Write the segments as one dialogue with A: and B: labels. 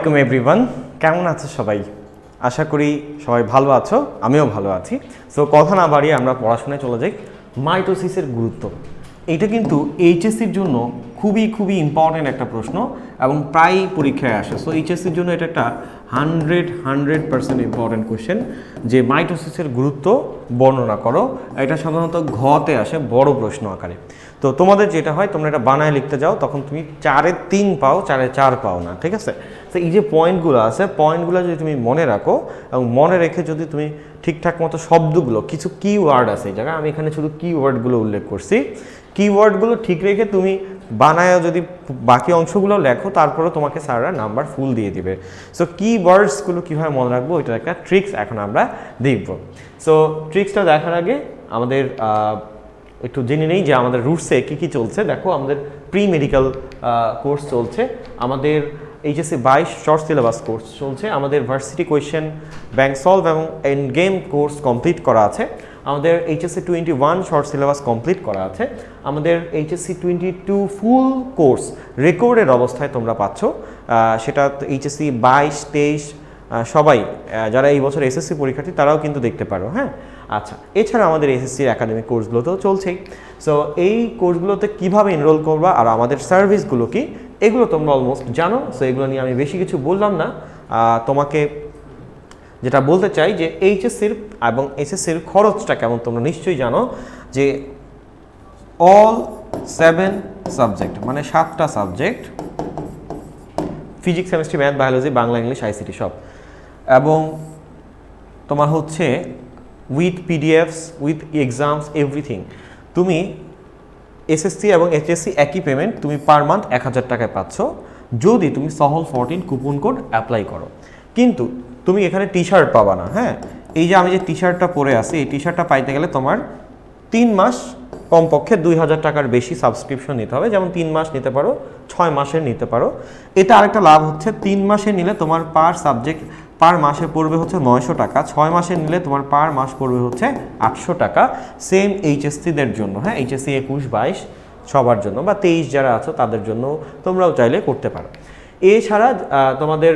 A: Welcome everyone, কেমন আছো সবাই? আশা করি সবাই ভালো আছো, আমিও ভালো আছি। সো কথা না বাড়িয়ে আমরা পড়াশোনায় চলে যাই। মাইটোসিসের গুরুত্ব, এইটা কিন্তু এইচএসসির জন্য খুবই ইম্পর্টেন্ট একটা প্রশ্ন এবং প্রায় পরীক্ষায় আসে। সো এইচএসসির জন্য এটা একটা 100% ইম্পর্টেন্ট কোয়েশ্চেন যে মাইটোসিসের গুরুত্ব বর্ণনা করো। এটা সাধারণত ঘতে আসে বড় প্রশ্ন আকারে। তো তোমাদের যেটা হয়, তোমরা এটা বানায় লিখতে যাও, তখন তুমি 4-এ 3 পাও, 4-এ 4 পাও না, ঠিক আছে? তো এই যে পয়েন্টগুলো আছে, পয়েন্টগুলো যদি তুমি মনে রাখো এবং মনে রেখে যদি তুমি ঠিকঠাক মতো শব্দগুলো, কিছু কিওয়ার্ড আছে এই জায়গায়, আমি এখানে শুধু কিওয়ার্ডগুলো উল্লেখ করছি, কিওয়ার্ডগুলো ঠিক রেখে তুমি বানায় যদি বাকি অংশগুলো লেখো, তারপরে তোমাকে স্যাররা নাম্বার ফুল দিয়ে দিবে। সো কিওয়ার্ডসগুলো কীভাবে মনে রাখবো, এটার একটা ট্রিক্স এখন আমরা দেখব। সো ট্রিক্সটা দেখার আগে আমাদের একটু জেনে নেই যে আমাদের রুটসে কী চলছে। দেখো, আমাদের প্রি মেডিকেল কোর্স চলছে, আমাদের এইচএসসি 22 শর্ট সিলেবাস কোর্স চলছে, আমাদের ভার্সিটি কোয়েশ্চেন ব্যাংক সলভ এবং এন্ড গেম কোর্স কমপ্লিট করা আছে, আমাদের এইচএসসি 21 শর্ট সিলেবাস কমপ্লিট করা আছে, আমাদের এইচএসসি 22 ফুল কোর্স রেকর্ডের অবস্থায় তোমরা পাচ্ছ। সেটা এইচএসসি 22-23 সবাই যারা এই বছর এসএসসি পরীক্ষার্থী তারাও কিন্তু দেখতে পারো। হ্যাঁ, আচ্ছা, এছাড়া আমাদের এসএসসির একাডেমিক কোর্সগুলোতেও চলছেই। সো এই কোর্সগুলোতে কীভাবে এনরোল করবা আর আমাদের সার্ভিসগুলো কি, এগুলো তোমরা অলমোস্ট জানো। সো এগুলো নিয়ে আমি বেশি কিছু বললাম না। তোমাকে যেটা বলতে চাই যে এইচএসসির এবং এসএসসির খরচটা কেমন তোমরা নিশ্চয়ই জানো, যে অল 7 সাবজেক্ট মানে 7টা subject, physics, chemistry, math, biology, Bangla, English, ICT সব, এবং তোমার হচ্ছে with PDFs, with exams, everything. তুমি এসএসসি এবং এইচএসসি একই পেমেন্ট, তুমি পার মান্থ 1000 টাকায় পাচ্ছ যদি তুমি সহল 14 কুপন কোড অ্যাপ্লাই করো। কিন্তু তুমি এখানে টি শার্ট পাবা না। হ্যাঁ, এই যে আমি যে টি শার্টটা পরে আছি, এই টি শার্টটা পাইতে গেলে তোমার 3 মাস কমপক্ষে 2000 টাকার বেশি সাবস্ক্রিপশন নিতে হবে। যেমন 3 মাস নিতে পারো, 6 মাসের নিতে পারো। এটা আরেকটা লাভ হচ্ছে, 3 মাসে নিলে তোমার পার সাবজেক্ট পার মাসে পড়বে হচ্ছে 900 টাকা, 6 মাসে নিলে তোমার পার মাস পড়বে হচ্ছে 800 টাকা। সেম এইচএসসিদের জন্য। হ্যাঁ, এইচএসসি 21-22 সবার জন্য, বা 23 যারা আছো তাদের জন্য তোমরাও চাইলে করতে পারো। এছাড়া তোমাদের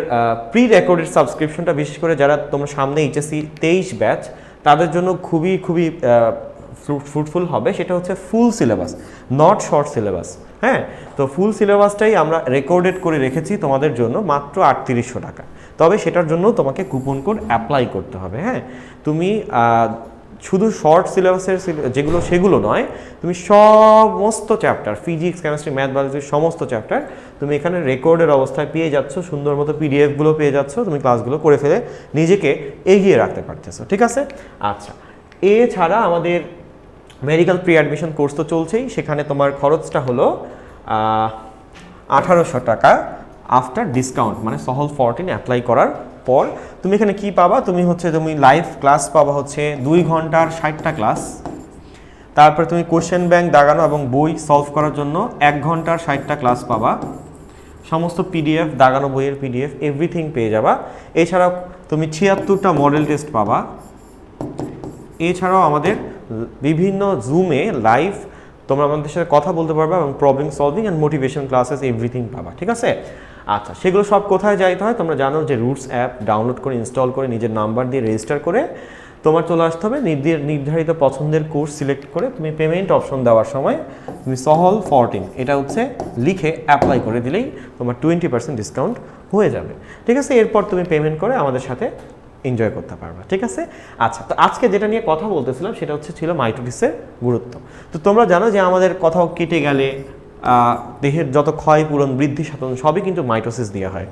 A: প্রি রেকর্ডেড সাবস্ক্রিপশনটা, বিশেষ করে যারা তোমরা সামনে এইচএসসি 23 ব্যাচ, তাদের জন্য খুবই ফ্রুটফুল হবে। সেটা হচ্ছে full syllabus, not short syllabus. হ্যাঁ, তো ফুল সিলেবাসটাই আমরা রেকর্ডেড করে রেখেছি তোমাদের জন্য মাত্র 3800 টাকা। তবে সেটার জন্য তোমাকে কুপন কোড অ্যাপ্লাই করতে হবে। হ্যাঁ, তুমি শুধু শর্ট সিলেবাসের যেগুলো সেগুলো নয়, তুমি সমস্ত চ্যাপ্টার, ফিজিক্স, কেমিস্ট্রি, ম্যাথ, বায়োলজির সমস্ত চ্যাপ্টার তুমি এখানে রেকর্ডের অবস্থায় পেয়ে যাচ্ছ, সুন্দর মতো পিডিএফগুলো পেয়ে যাচ্ছ, তুমি ক্লাসগুলো করে ফেলে নিজেকে এগিয়ে রাখতে পারতেছো। ঠিক আছে? আচ্ছা, এছাড়া আমাদের মেডিকেল প্রি অ্যাডমিশন কোর্স তো চলছেই, সেখানে তোমার খরচটা হলো 1800 টাকা আফটার ডিসকাউন্ট, মানে সহল 14 অ্যাপ্লাই করার পর। তুমি এখানে কি পাবা, তুমি লাইভ ক্লাস পাবা হচ্ছে 2 ঘন্টার 60টা ক্লাস। তারপরে তুমি কোশ্চেন ব্যাংক দাগানো এবং বই সলভ করার জন্য 1 ঘন্টার 60টা ক্লাস পাবা। সমস্ত পিডিএফ, দাগানো বইয়ের পিডিএফ, এভরিথিং পেয়ে যাবা। এছাড়াও তুমি 76টা মডেল টেস্ট পাবা। এছাড়াও আমাদের বিভিন্ন জুমে লাইভ তোমরা আমাদের সাথে কথা বলতে পারবে এবং problem solving and motivation classes everything পাবা। ঠিক আছে? আচ্ছা, সেগুলো সব কোথায় যাইতে হয় তোমরা জানো, যে রুটস অ্যাপ ডাউনলোড করে ইনস্টল করে নিজের নাম্বার দিয়ে রেজিস্টার করে তোমার চলে আসতে হবে। নির্ধারিত পছন্দের কোর্স সিলেক্ট করে তুমি পেমেন্ট অপশন দেওয়ার সময় তুমি সহল 14 এটা হচ্ছে লিখে অ্যাপ্লাই করে দিলেই তোমার 20% ডিসকাউন্ট হয়ে যাবে। ঠিক আছে? এরপর তুমি পেমেন্ট করে আমাদের সাথে এনজয় করতে পারবা। ঠিক আছে? আচ্ছা, তো আজকে যেটা নিয়ে কথা বলতেছিলাম সেটা ছিল মাইটোসিসের গুরুত্ব। তো তোমরা জানো যে আমাদের কোথাও কেটে গেলে দেহের যত ক্ষয় পূরণ, বৃদ্ধি সাধন সবই কিন্তু মাইটোসিস দিয়ে হয়।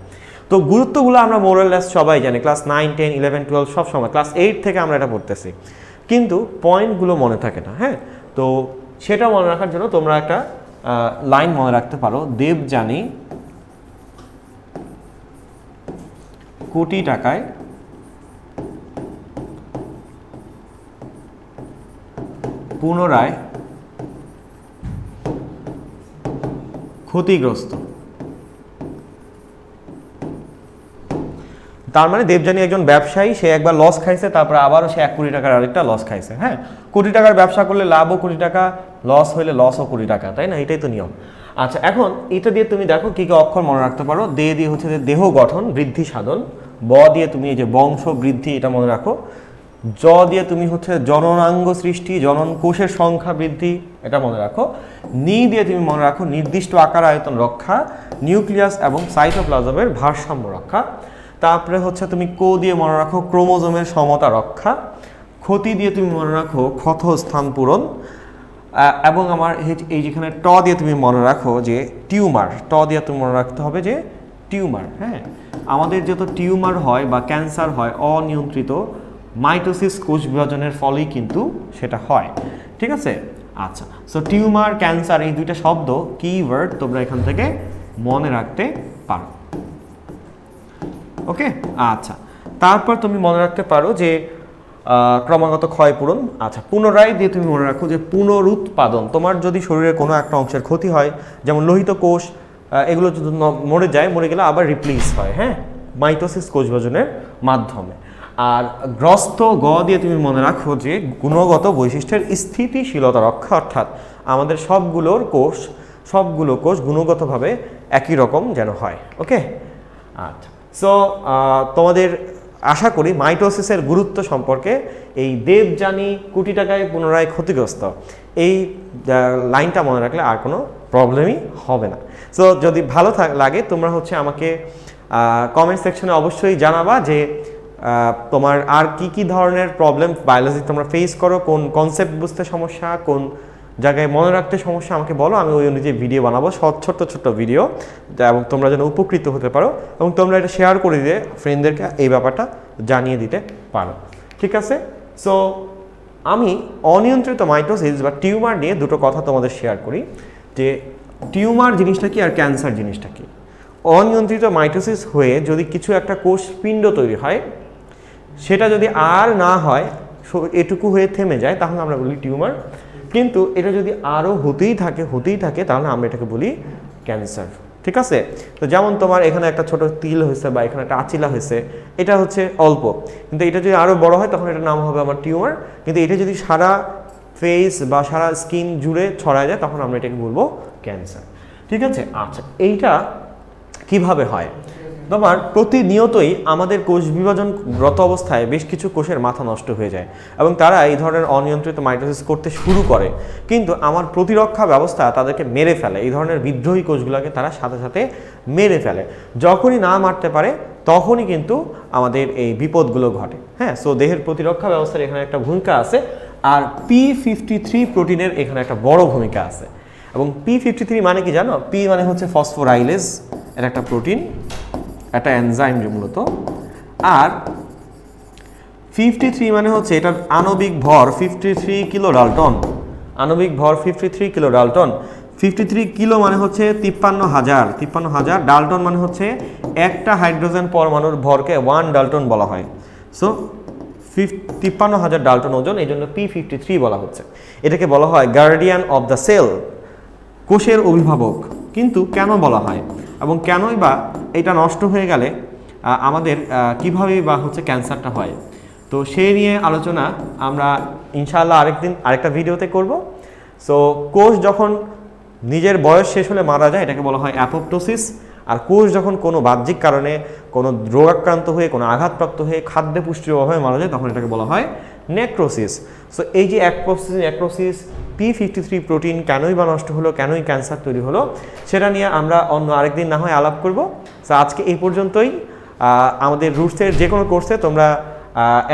A: তো গুরুত্বগুলো আমরা মোরাললেস সবাই জানি, ক্লাস 9, 10, 11, 12 সব সময়, ক্লাস 8 থেকে আমরা এটা পড়তেছি, কিন্তু পয়েন্টগুলো মনে থাকে না। হ্যাঁ, তো সেটা মনে রাখার জন্য তোমরা একটা লাইন মনে রাখতে পারো, দেবযানী কোটি টাকায় পুনরায় ক্ষতিগ্রস্ত। তার মানে দেবযানী একজন ব্যবসায়ী, সে একবার লস খাইছে, তারপরে আবারও সে 1 কোটি টাকার আরেকটা লস খাইছে। হ্যাঁ, কোটি টাকার ব্যবসা করলে লাভও কোটি টাকা, লস হইলে লসও কোটি টাকা, তাই না? এটাই তো নিয়ম। আচ্ছা, এখন এটা দিয়ে তুমি দেখো কি কি অক্ষর মনে রাখতে পারো। দে দিয়ে হচ্ছে যে দেহ গঠন বৃদ্ধি সাধন, ব দিয়ে তুমি এই যে বংশ বৃদ্ধি এটা মনে রাখো, জ দিয়ে তুমি হচ্ছে জননাঙ্গ সৃষ্টি জনন কোষের সংখ্যা বৃদ্ধি এটা মনে রাখো, নি দিয়ে তুমি মনে রাখো নির্দিষ্ট আকার আয়তন রক্ষা, নিউক্লিয়াস এবং সাইটোপ্লাজমের ভারসাম্য রক্ষা। তারপরে হচ্ছে তুমি কো দিয়ে মনে রাখো ক্রোমোজোমের সমতা রক্ষা, ক্ষতি দিয়ে তুমি মনে রাখো ক্ষত স্থান পূরণ, এবং আমার এই যেখানে ট দিয়ে তুমি মনে রাখো যে টিউমার, ট দিয়ে তুমি মনে রাখতে হবে যে টিউমার। হ্যাঁ, আমাদের যত টিউমার হয় বা ক্যান্সার হয় অনিয়ন্ত্রিত মাইটোসিস কোষ বিভাজনের ফলেই কিন্তু সেটা হয়। ঠিক আছে, আচ্ছা। সো টিউমার ক্যান্সার এই দুইটা শব্দ কিওয়ার্ড তোমরা এখান থেকে মনে রাখতে পারো। ওকে, আচ্ছা। তারপর তুমি মনে রাখতে পারো যে ক্রমাগত ক্ষয়পূরণ। আচ্ছা, পুনরায় দিয়ে তুমি মনে রাখো যে পুনরুৎপাদন। তোমার যদি শরীরে কোনো একটা অংশের ক্ষতি হয়, যেমন লোহিত কোষ, এগুলো যদি মরে যায়, মরে গেলে আবার রিপ্লেস হয়, হ্যাঁ, মাইটোসিস কোষ বিভাজনের মাধ্যমে। আর গ্রস্ত গ দিয়ে তুমি মনে রাখো যে গুণগত বৈশিষ্ট্যের স্থিতিশীলতা রক্ষা, অর্থাৎ আমাদের সবগুলো কোষ গুণগতভাবে একই রকম যেন হয়। ওকে, আচ্ছা। সো তোমাদের আশা করি মাইটোসিসের গুরুত্ব সম্পর্কে এই দেবযানী কোটি টাকায় পুনরায় ক্ষতিগ্রস্ত এই লাইনটা মনে রাখলে আর কোনো প্রবলেমই হবে না। সো যদি ভালো লাগে তোমরা হচ্ছে আমাকে কমেন্ট সেকশনে অবশ্যই জানাবা যে তোমার আর কি ধরনের প্রবলেম বায়োলজি তোমরা ফেস করো, কোন কনসেপ্ট বুঝতে সমস্যা, কোন জায়গায় মনে রাখতে সমস্যা আমাকে বলো, আমি ওই অনুযায়ী ভিডিও বানাবো, ছোট্ট ভিডিও, এবং তোমরা যেন উপকৃত হতে পারো এবং তোমরা এটা শেয়ার করে দিয়ে ফ্রেন্ডদেরকে এই ব্যাপারটা জানিয়ে দিতে পারো। ঠিক আছে, সো আমি অনিয়ন্ত্রিত মাইটোসিস বা টিউমার নিয়ে দুটো কথা তোমাদের শেয়ার করি যে টিউমার জিনিসটা কি আর ক্যান্সার জিনিসটা কি। অনিয়ন্ত্রিত মাইটোসিস হয়ে যদি কিছু একটা কোষ পিণ্ড তৈরি হয়, সেটা যদি আর না হয়, এটুকু হয়ে থেমে যায়, তাহলে আমরা বলি টিউমার। কিন্তু এটা যদি আরও হতেই থাকে তাহলে আমরা এটাকে বলি ক্যান্সার। ঠিক আছে, তো যেমন তোমার এখানে একটা ছোট তিল হয়েছে বা এখানে একটা আচিলা হয়েছে, এটা হচ্ছে অল্প, কিন্তু এটা যদি আরও বড় হয় তখন এটার নাম হবে আমার টিউমার। কিন্তু এটা যদি সারা ফেস বা সারা স্কিন জুড়ে ছড়ায় যায় তখন আমরা এটাকে বলবো ক্যান্সার। ঠিক আছে, আচ্ছা। এইটা কিভাবে হয়? তোমার প্রতিনিয়তই আমাদের কোষ বিভাজনরত অবস্থায় বেশ কিছু কোষের মাথা নষ্ট হয়ে যায় এবং তারা এই ধরনের অনিয়ন্ত্রিত মাইটোসিস করতে শুরু করে, কিন্তু আমার প্রতিরক্ষা ব্যবস্থা তাদেরকে মেরে ফেলে। এই ধরনের বিদ্রোহী কোষগুলোকে তারা সাথে সাথে মেরে ফেলে। যখনই না মারতে পারে তখনই কিন্তু আমাদের এই বিপদগুলো ঘটে। হ্যাঁ, সো দেহের প্রতিরক্ষা ব্যবস্থার এখানে একটা ভূমিকা আছে, আর P53 প্রোটিনের এখানে একটা বড় ভূমিকা আছে। এবং P53 মানে কি জানো? P মানে হচ্ছে ফসফোরাইলেজ, এটা একটা প্রোটিন, একটা এনজাইম মূলত। আর 53 মানে হচ্ছে এটার আণবিক ভর 53 কিলো ডালটন। আণবিক ভর 53 কিলো ডালটন। 53 কিলো মানে হচ্ছে 53,000 ডালটন মানে হচ্ছে একটা হাইড্রোজেন পরমাণুর ভরকে 1 ডালটন বলা হয়। সো 53,000 ডালটন ওজন, এই জন্য P53 বলা হচ্ছে। এটাকে বলা হয় গার্ডিয়ান অফ দ্য সেল, কোষের অভিভাবক। কিন্তু কেন বলা হয় এবং কেনই বা এটা নষ্ট হয়ে গেলে আমাদের কীভাবেই বা হচ্ছে ক্যান্সারটা হয়, তো সেই নিয়ে আলোচনা আমরা ইনশাআল্লাহ আরেকটা ভিডিওতে করব। সো কোষ যখন নিজের বয়স শেষ হলে মারা যায় এটাকে বলা হয় অ্যাপোপ্টোসিস। আর কোষ যখন কোনো বাহ্যিক কারণে কোনো রোগাক্রান্ত হয়ে, কোনো আঘাতপ্রাপ্ত হয়ে, খাদ্য পুষ্টির অভাবে মারা যায় তখন এটাকে বলা হয় নেক্রোসিস। সো এই যে নেক্রোসিস, P53 প্রোটিন কেনই বা নষ্ট হলো, কেনই ক্যান্সার তৈরি হলো, সেটা নিয়ে আমরা অন্য আরেকদিন না হয় আলাপ করব। সো আজকে এই পর্যন্তই। আমাদের রুটসের যে কোনো কোর্সে তোমরা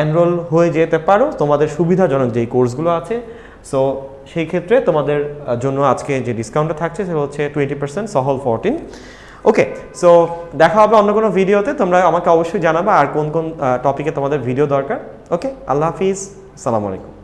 A: এনরোল হয়ে যেতে পারো, তোমাদের সুবিধাজনক যেই কোর্সগুলো আছে। সো সেই ক্ষেত্রে তোমাদের জন্য আজকে যে ডিসকাউন্টটা থাকছে সেটা হচ্ছে 20% সহল 14। ওকে, সো দেখা হবে অন্য কোনো ভিডিওতে। তোমরা আমাকে অবশ্যই জানাবা আর কোন কোন টপিকে তোমাদের ভিডিও দরকার। ওকে, আল্লাহ হাফিজ, আসসালামু আলাইকুম।